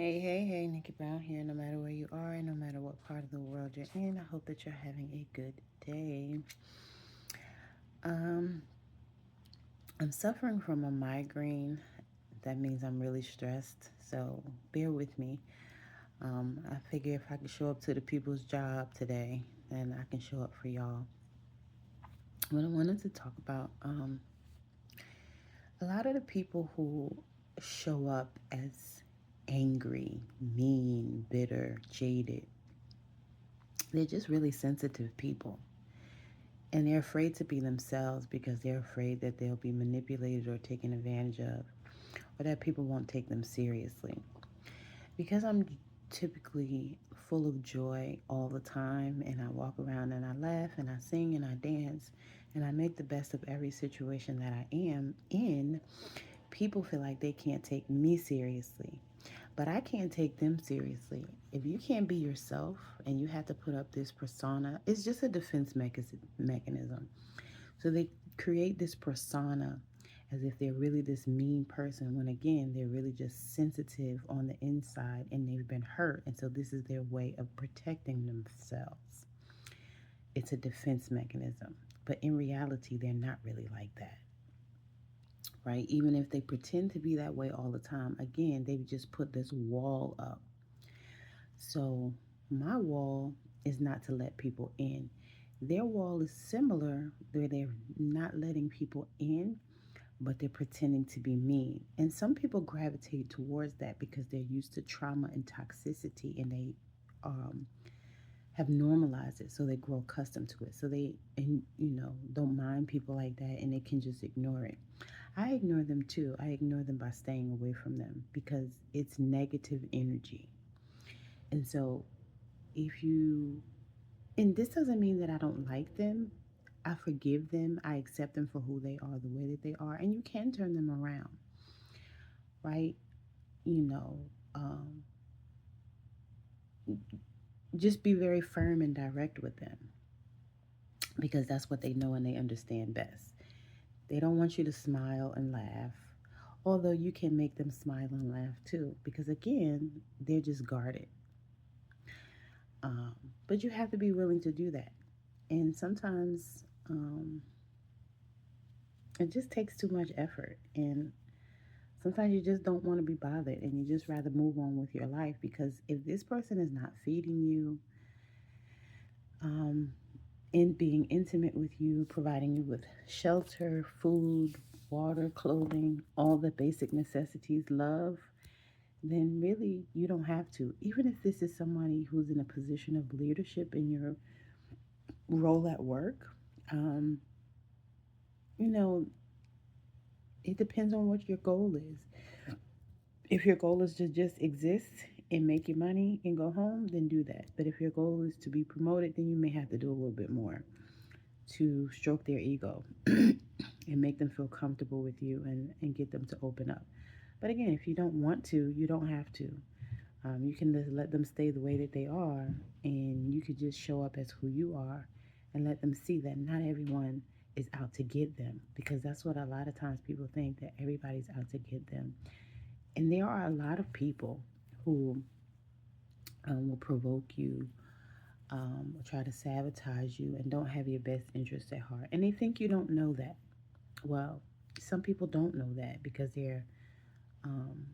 Hey, Nikki Brown here. No matter where you are and no matter what part of the world you're in, I hope that you're having a good day. Um, I'm suffering from a migraine. That means I'm really stressed, so bear with me. I figure if I can show up to the people's job today, then I can show up for y'all. What I wanted to talk about, a lot of the people who show up as angry, mean, bitter, jaded, they're just really sensitive people. And they're afraid to be themselves because they're afraid that they'll be manipulated or taken advantage of, or that people won't take them seriously. Because I'm typically full of joy all the time, and I walk around and I laugh and I sing and I dance, and I make the best of every situation that I am in, people feel like they can't take me seriously. But I can't take them seriously. If you can't be yourself and you have to put up this persona, it's just a defense mechanism. So they create this persona as if they're really this mean person when again they're really just sensitive on the inside and they've been hurt. And so this is their way of protecting themselves. It's a defense mechanism. But in reality, they're not really like that. Right? Even if they pretend to be that way all the time, again, they've just put this wall up. So my wall is not to let people in. Their wall is similar, where they're not letting people in, but they're pretending to be mean. And some people gravitate towards that because they're used to trauma and toxicity, and they um, have normalized it, so they grow accustomed to it. So they, and don't mind people like that, and they can just ignore it. I ignore them too. I ignore them by staying away from them because it's negative energy. And so if you, and this doesn't mean that I don't like them. I forgive them. I accept them for who they are, the way that they are, and you can turn them around, right? You know, um, just be very firm and direct with them because that's what they know and they understand best. They don't want you to smile and laugh, although you can make them smile and laugh too, because again, they're just guarded. Um, but you have to be willing to do that. And sometimes it just takes too much effort. And sometimes you just don't want to be bothered and you just rather move on with your life because if this person is not feeding you, um, in being intimate with you, providing you with shelter, food, water, clothing, all the basic necessities, love, then really you don't have to. Even if this is somebody who's in a position of leadership in your role at work, um, you know, it depends on what your goal is. If your goal is to just exist and make your money and go home, then do that. But if your goal is to be promoted, then you may have to do a little bit more to stroke their ego and make them feel comfortable with you and get them to open up. But again, if you don't want to, you don't have to. You can just let them stay the way that they are, and you could just show up as who you are and let them see that not everyone is out to get them because that's what a lot of times people think that everybody's out to get them. And there are a lot of people who will provoke you, will try to sabotage you, and don't have your best interests at heart. And they think you don't know that. Well, some people don't know that because they're um,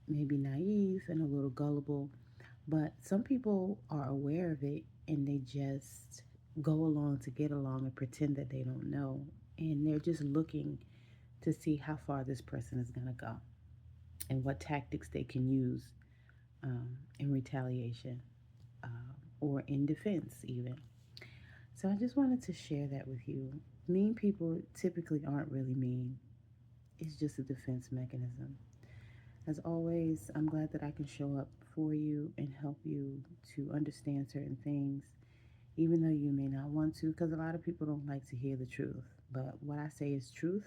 maybe naive and a little gullible. But some people are aware of it and they just go along to get along and pretend that they don't know. And they're just looking to see how far this person is going to go and what tactics they can use in retaliation or in defense, even. So I just wanted to share that with you. Mean people typically aren't really mean, it's just a defense mechanism. As always, I'm glad that I can show up for you and help you to understand certain things, even though you may not want to, because a lot of people don't like to hear the truth. But what I say is truth,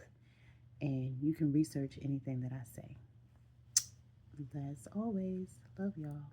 and you can research anything that I say. As always, love y'all.